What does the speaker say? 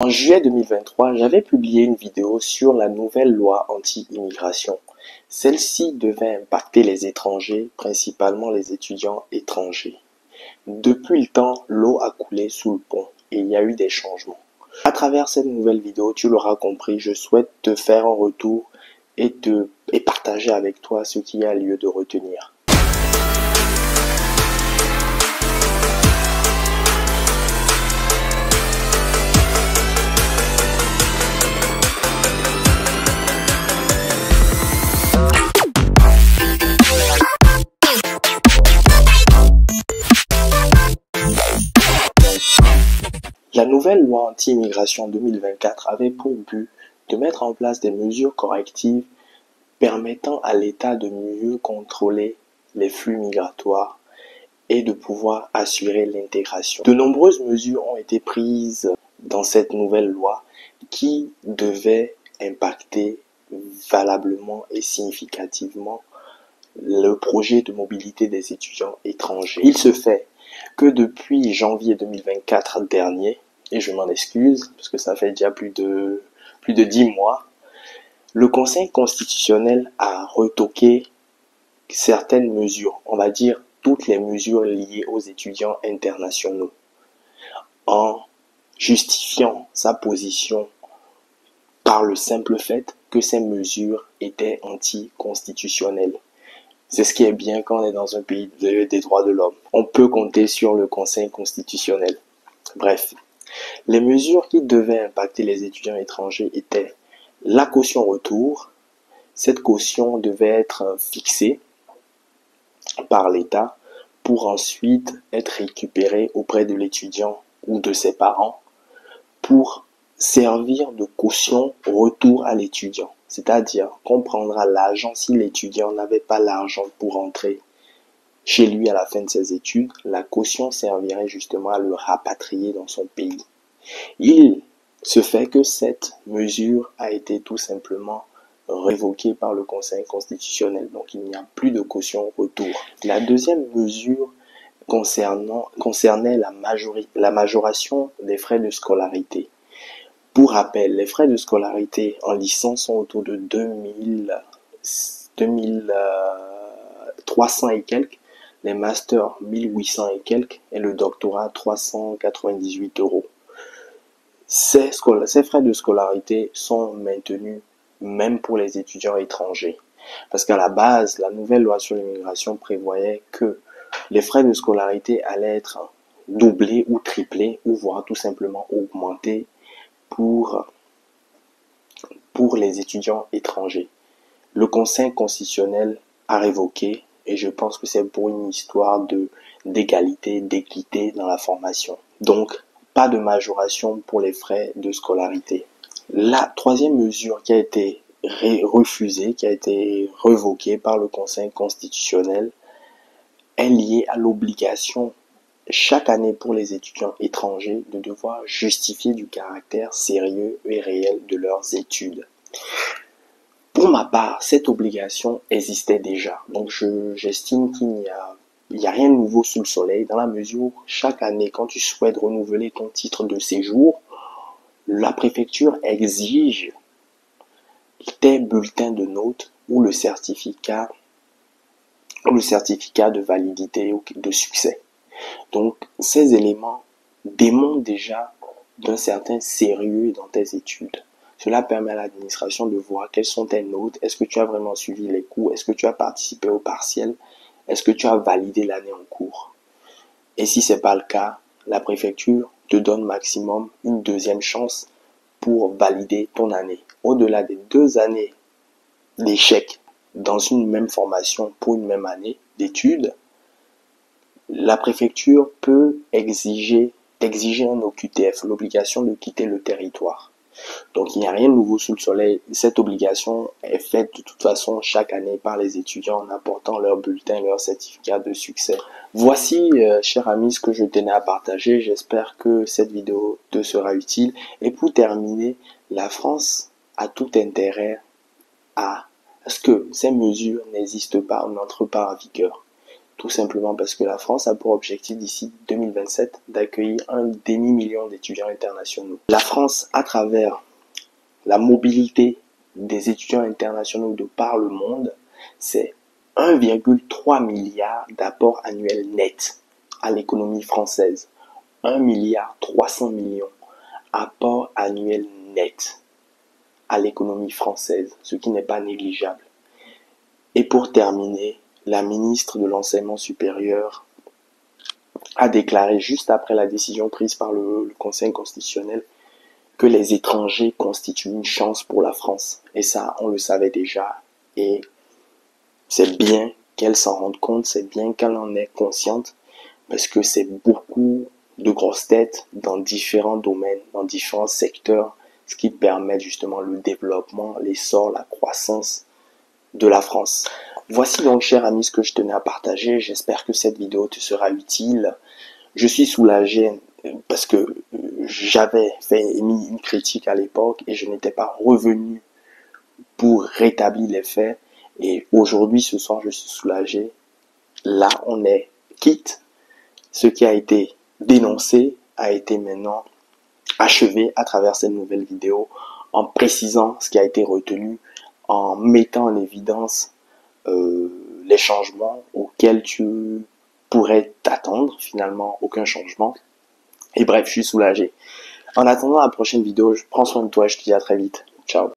En juillet 2023, j'avais publié une vidéo sur la nouvelle loi anti-immigration. Celle-ci devait impacter les étrangers, principalement les étudiants étrangers. Depuis le temps, l'eau a coulé sous le pont et il y a eu des changements. À travers cette nouvelle vidéo, tu l'auras compris, je souhaite te faire un retour et partager avec toi ce qu'il y a lieu de retenir. La nouvelle loi anti-immigration 2024 avait pour but de mettre en place des mesures correctives permettant à l'État de mieux contrôler les flux migratoires et de pouvoir assurer l'intégration. De nombreuses mesures ont été prises dans cette nouvelle loi qui devaient impacter valablement et significativement le projet de mobilité des étudiants étrangers. Il se fait que depuis janvier 2024 dernier, et je m'en excuse parce que ça fait déjà plus de 10 mois, le Conseil constitutionnel a retoqué certaines mesures, on va dire toutes les mesures liées aux étudiants internationaux, en justifiant sa position par le simple fait que ces mesures étaient anticonstitutionnelles. C'est ce qui est bien quand on est dans un pays des droits de l'homme. On peut compter sur le Conseil constitutionnel. Bref, les mesures qui devaient impacter les étudiants étrangers étaient la caution retour. Cette caution devait être fixée par l'État pour ensuite être récupérée auprès de l'étudiant ou de ses parents pour servir de caution retour à l'étudiant. C'est-à-dire qu'on prendra l'argent si l'étudiant n'avait pas l'argent pour entrer chez lui à la fin de ses études. La caution servirait justement à le rapatrier dans son pays. Il se fait que cette mesure a été tout simplement révoquée par le Conseil constitutionnel. Donc il n'y a plus de caution retour. La deuxième mesure concernait la majoration des frais de scolarité. Pour rappel, les frais de scolarité en licence sont autour de 2300 et quelques, les masters 1800 et quelques et le doctorat 398 €. Ces frais de scolarité sont maintenus même pour les étudiants étrangers. Parce qu'à la base, la nouvelle loi sur l'immigration prévoyait que les frais de scolarité allaient être doublés ou triplés ou voire tout simplement augmentés pour les étudiants étrangers. Le Conseil constitutionnel a révoqué et je pense que c'est pour une histoire d'égalité, d'équité dans la formation. Donc, pas de majoration pour les frais de scolarité. La troisième mesure qui a été refusée, qui a été révoquée par le Conseil constitutionnel, est liée à l'obligation chaque année pour les étudiants étrangers de devoir justifier du caractère sérieux et réel de leurs études. Pour ma part, cette obligation existait déjà. Donc j'estime qu'il n'y a rien de nouveau sous le soleil dans la mesure où chaque année, quand tu souhaites renouveler ton titre de séjour, la préfecture exige tes bulletins de notes ou le certificat de validité ou de succès. Donc, ces éléments démontrent déjà d'un certain sérieux dans tes études. Cela permet à l'administration de voir quelles sont tes notes, est-ce que tu as vraiment suivi les cours, est-ce que tu as participé au partiel, est-ce que tu as validé l'année en cours. Et si ce n'est pas le cas, la préfecture te donne maximum une deuxième chance pour valider ton année. Au-delà des 2 années d'échec dans une même formation pour une même année d'études, la préfecture peut exiger un OQTF, l'obligation de quitter le territoire. Donc il n'y a rien de nouveau sous le soleil. Cette obligation est faite de toute façon chaque année par les étudiants en apportant leur bulletin, leur certificat de succès. Voici, chers amis, ce que je tenais à partager. J'espère que cette vidéo te sera utile. Et pour terminer, la France a tout intérêt à ce que ces mesures n'existent pas ou n'entrent pas en vigueur. Tout simplement parce que la France a pour objectif d'ici 2027 d'accueillir 1,5 million d'étudiants internationaux. La France, à travers la mobilité des étudiants internationaux de par le monde, c'est 1,3 milliard d'apports annuels nets à l'économie française. 1 milliard 300 millions apports annuels nets à l'économie française, ce qui n'est pas négligeable. Et pour terminer, la ministre de l'Enseignement supérieur a déclaré juste après la décision prise par le Conseil constitutionnel que les étrangers constituent une chance pour la France. Et ça, on le savait déjà. Et c'est bien qu'elle s'en rende compte, c'est bien qu'elle en est consciente, parce que c'est beaucoup de grosses têtes dans différents domaines, dans différents secteurs, ce qui permet justement le développement, l'essor, la croissance de la France. Voici donc, cher ami, ce que je tenais à partager. J'espère que cette vidéo te sera utile. Je suis soulagé parce que j'avais émis une critique à l'époque et je n'étais pas revenu pour rétablir les faits. Et aujourd'hui, ce soir, je suis soulagé. Là, on est quitte. Ce qui a été dénoncé a été maintenant achevé à travers cette nouvelle vidéo, en précisant ce qui a été retenu, en mettant en évidence les changements auxquels tu pourrais t'attendre. Finalement, aucun changement. Et bref, je suis soulagé. En attendant la prochaine vidéo, prends soin de toi, je te dis à très vite. Ciao.